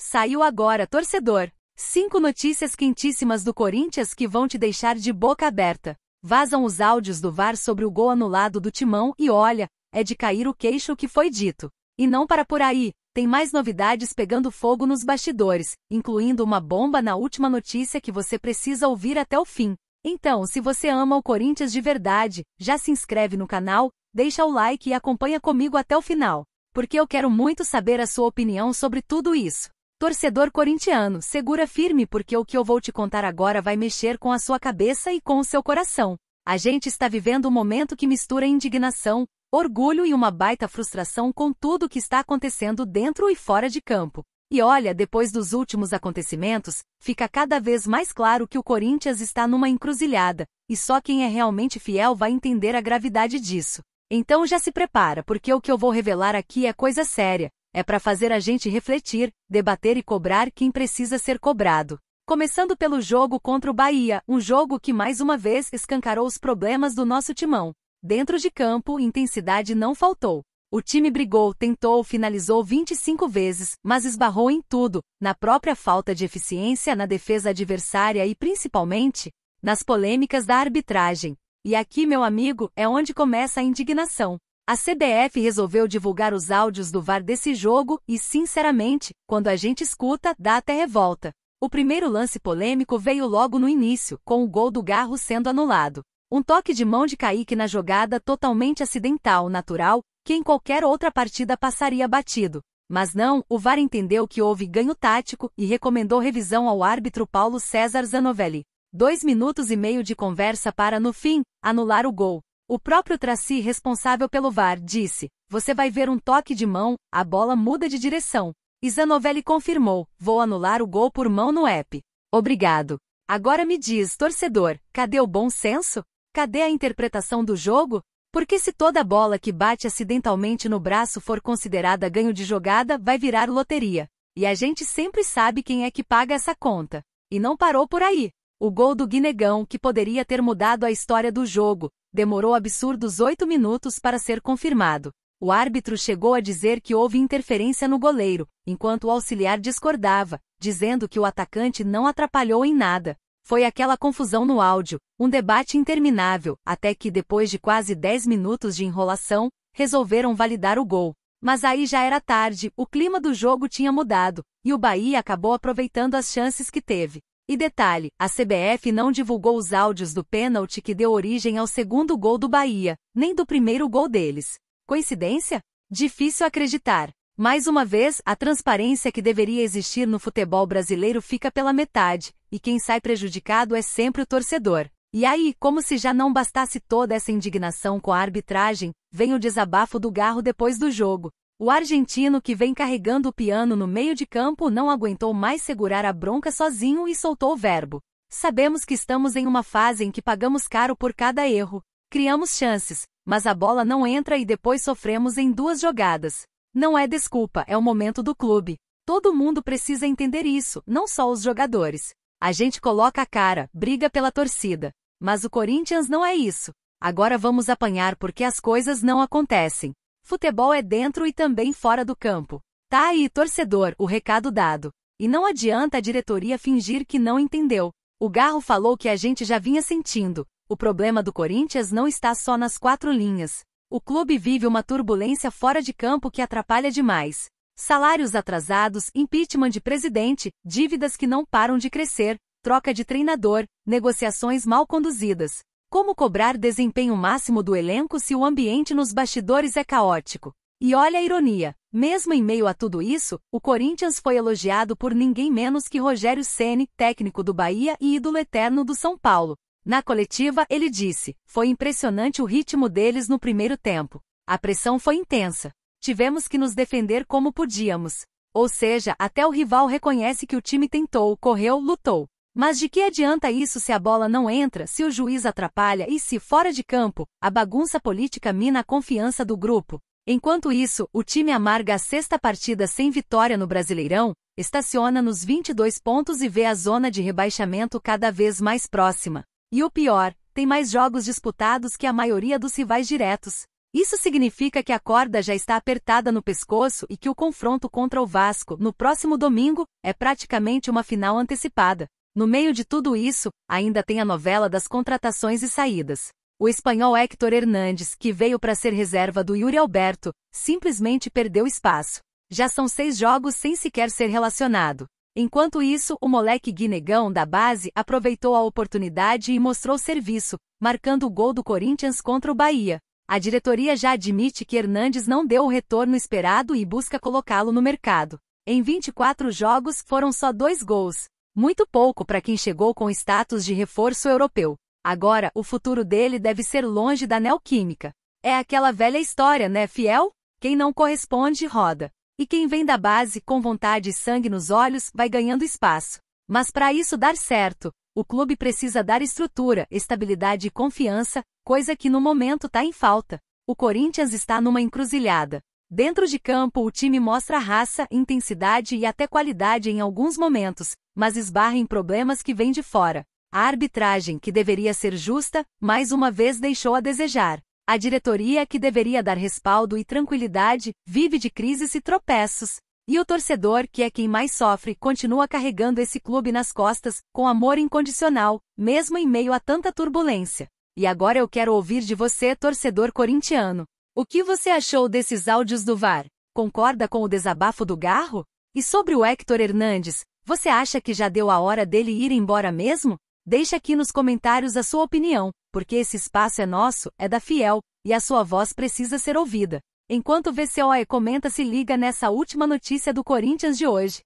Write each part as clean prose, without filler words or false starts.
Saiu agora, torcedor. 5 notícias quentíssimas do Corinthians que vão te deixar de boca aberta. Vazam os áudios do VAR sobre o gol anulado do Timão e olha, é de cair o queixo o que foi dito. E não para por aí, tem mais novidades pegando fogo nos bastidores, incluindo uma bomba na última notícia que você precisa ouvir até o fim. Então, se você ama o Corinthians de verdade, já se inscreve no canal, deixa o like e acompanha comigo até o final, porque eu quero muito saber a sua opinião sobre tudo isso. Torcedor corintiano, segura firme porque o que eu vou te contar agora vai mexer com a sua cabeça e com o seu coração. A gente está vivendo um momento que mistura indignação, orgulho e uma baita frustração com tudo o que está acontecendo dentro e fora de campo. E olha, depois dos últimos acontecimentos, fica cada vez mais claro que o Corinthians está numa encruzilhada, e só quem é realmente fiel vai entender a gravidade disso. Então já se prepara, porque o que eu vou revelar aqui é coisa séria. É para fazer a gente refletir, debater e cobrar quem precisa ser cobrado. Começando pelo jogo contra o Bahia, um jogo que mais uma vez escancarou os problemas do nosso timão. Dentro de campo, intensidade não faltou. O time brigou, tentou, finalizou 25 vezes, mas esbarrou em tudo, na própria falta de eficiência na defesa adversária e principalmente, nas polêmicas da arbitragem. E aqui, meu amigo, é onde começa a indignação. A CBF resolveu divulgar os áudios do VAR desse jogo e, sinceramente, quando a gente escuta, dá até revolta. O primeiro lance polêmico veio logo no início, com o gol do Garro sendo anulado. Um toque de mão de Kaique na jogada totalmente acidental, natural, que em qualquer outra partida passaria batido. Mas não, o VAR entendeu que houve ganho tático e recomendou revisão ao árbitro Paulo César Zanovelli. 2 minutos e meio de conversa para, no fim, anular o gol. O próprio Tracy, responsável pelo VAR, disse: "Você vai ver um toque de mão, a bola muda de direção." E Zanovelli confirmou: "Vou anular o gol por mão no app. Obrigado." Agora me diz, torcedor, cadê o bom senso? Cadê a interpretação do jogo? Porque se toda bola que bate acidentalmente no braço for considerada ganho de jogada, vai virar loteria. E a gente sempre sabe quem é que paga essa conta. E não parou por aí. O gol do Guinegão, que poderia ter mudado a história do jogo, demorou absurdos 8 minutos para ser confirmado. O árbitro chegou a dizer que houve interferência no goleiro, enquanto o auxiliar discordava, dizendo que o atacante não atrapalhou em nada. Foi aquela confusão no áudio, um debate interminável, até que depois de quase 10 minutos de enrolação, resolveram validar o gol. Mas aí já era tarde, o clima do jogo tinha mudado, e o Bahia acabou aproveitando as chances que teve. E detalhe, a CBF não divulgou os áudios do pênalti que deu origem ao segundo gol do Bahia, nem do primeiro gol deles. Coincidência? Difícil acreditar. Mais uma vez, a transparência que deveria existir no futebol brasileiro fica pela metade, e quem sai prejudicado é sempre o torcedor. E aí, como se já não bastasse toda essa indignação com a arbitragem, vem o desabafo do Garro depois do jogo. O argentino que vem carregando o piano no meio de campo não aguentou mais segurar a bronca sozinho e soltou o verbo. Sabemos que estamos em uma fase em que pagamos caro por cada erro. Criamos chances, mas a bola não entra e depois sofremos em 2 jogadas. Não é desculpa, é o momento do clube. Todo mundo precisa entender isso, não só os jogadores. A gente coloca a cara, briga pela torcida. Mas o Corinthians não é isso. Agora vamos apanhar porque as coisas não acontecem. Futebol é dentro e também fora do campo. Tá aí, torcedor, o recado dado. E não adianta a diretoria fingir que não entendeu. O Garro falou que a gente já vinha sentindo. O problema do Corinthians não está só nas 4 linhas. O clube vive uma turbulência fora de campo que atrapalha demais. Salários atrasados, impeachment de presidente, dívidas que não param de crescer, troca de treinador, negociações mal conduzidas. Como cobrar desempenho máximo do elenco se o ambiente nos bastidores é caótico? E olha a ironia, mesmo em meio a tudo isso, o Corinthians foi elogiado por ninguém menos que Rogério Ceni, técnico do Bahia e ídolo eterno do São Paulo. Na coletiva, ele disse: "Foi impressionante o ritmo deles no primeiro tempo. A pressão foi intensa. Tivemos que nos defender como podíamos." Ou seja, até o rival reconhece que o time tentou, correu, lutou. Mas de que adianta isso se a bola não entra, se o juiz atrapalha e se, fora de campo, a bagunça política mina a confiança do grupo? Enquanto isso, o time amarga a 6ª partida sem vitória no Brasileirão, estaciona nos 22 pontos e vê a zona de rebaixamento cada vez mais próxima. E o pior, tem mais jogos disputados que a maioria dos rivais diretos. Isso significa que a corda já está apertada no pescoço e que o confronto contra o Vasco, no próximo domingo, é praticamente uma final antecipada. No meio de tudo isso, ainda tem a novela das contratações e saídas. O espanhol Héctor Hernández, que veio para ser reserva do Yuri Alberto, simplesmente perdeu espaço. Já são 6 jogos sem sequer ser relacionado. Enquanto isso, o moleque guinegão da base aproveitou a oportunidade e mostrou serviço, marcando o gol do Corinthians contra o Bahia. A diretoria já admite que Hernández não deu o retorno esperado e busca colocá-lo no mercado. Em 24 jogos, foram só 2 gols. Muito pouco para quem chegou com status de reforço europeu. Agora, o futuro dele deve ser longe da Neoquímica. É aquela velha história, né, fiel? Quem não corresponde, roda. E quem vem da base com vontade e sangue nos olhos vai ganhando espaço. Mas para isso dar certo, o clube precisa dar estrutura, estabilidade e confiança, coisa que no momento está em falta. O Corinthians está numa encruzilhada. Dentro de campo, o time mostra raça, intensidade e até qualidade em alguns momentos, mas esbarra em problemas que vêm de fora. A arbitragem, que deveria ser justa, mais uma vez deixou a desejar. A diretoria, que deveria dar respaldo e tranquilidade, vive de crises e tropeços. E o torcedor, que é quem mais sofre, continua carregando esse clube nas costas, com amor incondicional, mesmo em meio a tanta turbulência. E agora eu quero ouvir de você, torcedor corintiano. O que você achou desses áudios do VAR? Concorda com o desabafo do Garro? E sobre o Héctor Hernández, você acha que já deu a hora dele ir embora mesmo? Deixa aqui nos comentários a sua opinião, porque esse espaço é nosso, é da Fiel, e a sua voz precisa ser ouvida. Enquanto o VCOE comenta, se liga nessa última notícia do Corinthians de hoje.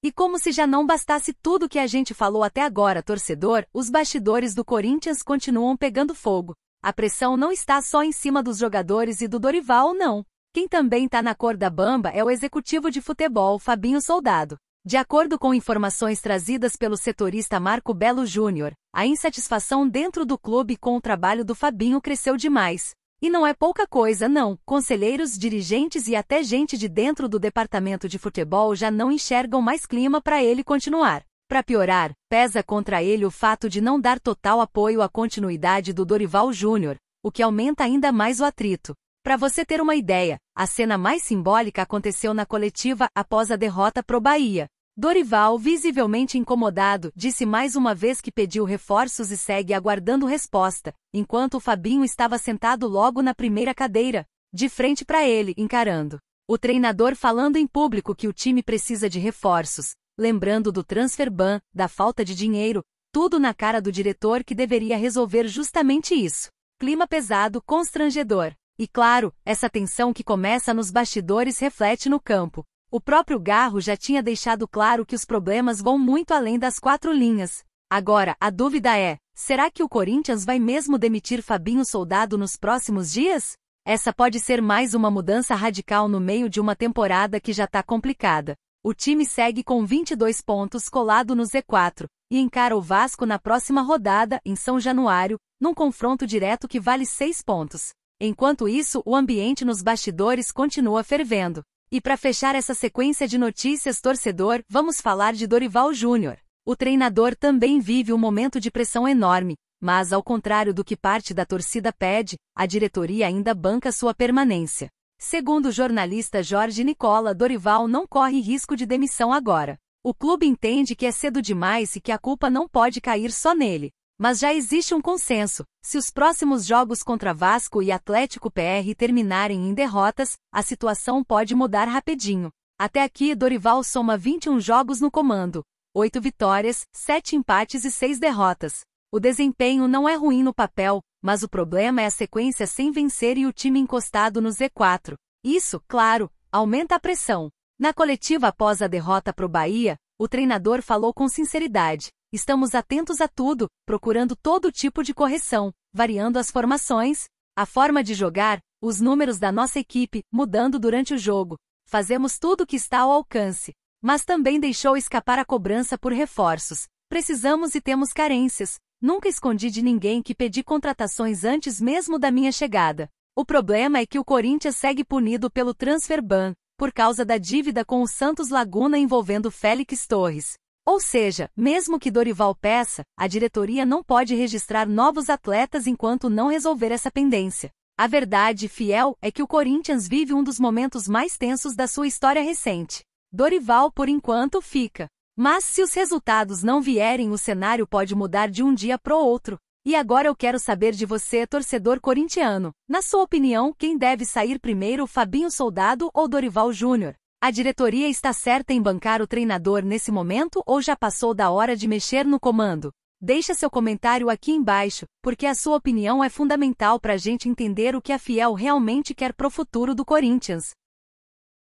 E como se já não bastasse tudo que a gente falou até agora, torcedor, os bastidores do Corinthians continuam pegando fogo. A pressão não está só em cima dos jogadores e do Dorival, não. Quem também tá na corda bamba é o executivo de futebol, Fabinho Soldado. De acordo com informações trazidas pelo setorista Marco Belo Júnior, a insatisfação dentro do clube com o trabalho do Fabinho cresceu demais. E não é pouca coisa, não. Conselheiros, dirigentes e até gente de dentro do departamento de futebol já não enxergam mais clima para ele continuar. Para piorar, pesa contra ele o fato de não dar total apoio à continuidade do Dorival Júnior, o que aumenta ainda mais o atrito. Para você ter uma ideia, a cena mais simbólica aconteceu na coletiva após a derrota pro Bahia. Dorival, visivelmente incomodado, disse mais uma vez que pediu reforços e segue aguardando resposta, enquanto o Fabinho estava sentado logo na primeira cadeira, de frente para ele, encarando. O treinador falando em público que o time precisa de reforços, lembrando do transfer ban, da falta de dinheiro, tudo na cara do diretor que deveria resolver justamente isso. Clima pesado, constrangedor. E claro, essa tensão que começa nos bastidores reflete no campo. O próprio Garro já tinha deixado claro que os problemas vão muito além das 4 linhas. Agora, a dúvida é, será que o Corinthians vai mesmo demitir Fabinho Soldado nos próximos dias? Essa pode ser mais uma mudança radical no meio de uma temporada que já tá complicada. O time segue com 22 pontos colado no Z4, e encara o Vasco na próxima rodada, em São Januário, num confronto direto que vale 6 pontos. Enquanto isso, o ambiente nos bastidores continua fervendo. E para fechar essa sequência de notícias, torcedor, vamos falar de Dorival Júnior. O treinador também vive um momento de pressão enorme, mas ao contrário do que parte da torcida pede, a diretoria ainda banca sua permanência. Segundo o jornalista Jorge Nicola, Dorival não corre risco de demissão agora. O clube entende que é cedo demais e que a culpa não pode cair só nele. Mas já existe um consenso: se os próximos jogos contra Vasco e Atlético PR terminarem em derrotas, a situação pode mudar rapidinho. Até aqui, Dorival soma 21 jogos no comando, 8 vitórias, 7 empates e 6 derrotas. O desempenho não é ruim no papel, mas o problema é a sequência sem vencer e o time encostado no Z4. Isso, claro, aumenta a pressão. Na coletiva após a derrota pro Bahia, o treinador falou com sinceridade: estamos atentos a tudo, procurando todo tipo de correção, variando as formações, a forma de jogar, os números da nossa equipe, mudando durante o jogo. Fazemos tudo que está ao alcance. Mas também deixou escapar a cobrança por reforços. Precisamos e temos carências. Nunca escondi de ninguém que pedi contratações antes mesmo da minha chegada. O problema é que o Corinthians segue punido pelo transfer ban, por causa da dívida com o Santos Laguna envolvendo Félix Torres. Ou seja, mesmo que Dorival peça, a diretoria não pode registrar novos atletas enquanto não resolver essa pendência. A verdade, fiel, é que o Corinthians vive um dos momentos mais tensos da sua história recente. Dorival, por enquanto, fica. Mas se os resultados não vierem, o cenário pode mudar de um dia pro outro. E agora eu quero saber de você, torcedor corintiano. Na sua opinião, quem deve sair primeiro, Fabinho Soldado ou Dorival Júnior? A diretoria está certa em bancar o treinador nesse momento ou já passou da hora de mexer no comando? Deixa seu comentário aqui embaixo, porque a sua opinião é fundamental para a gente entender o que a Fiel realmente quer pro futuro do Corinthians.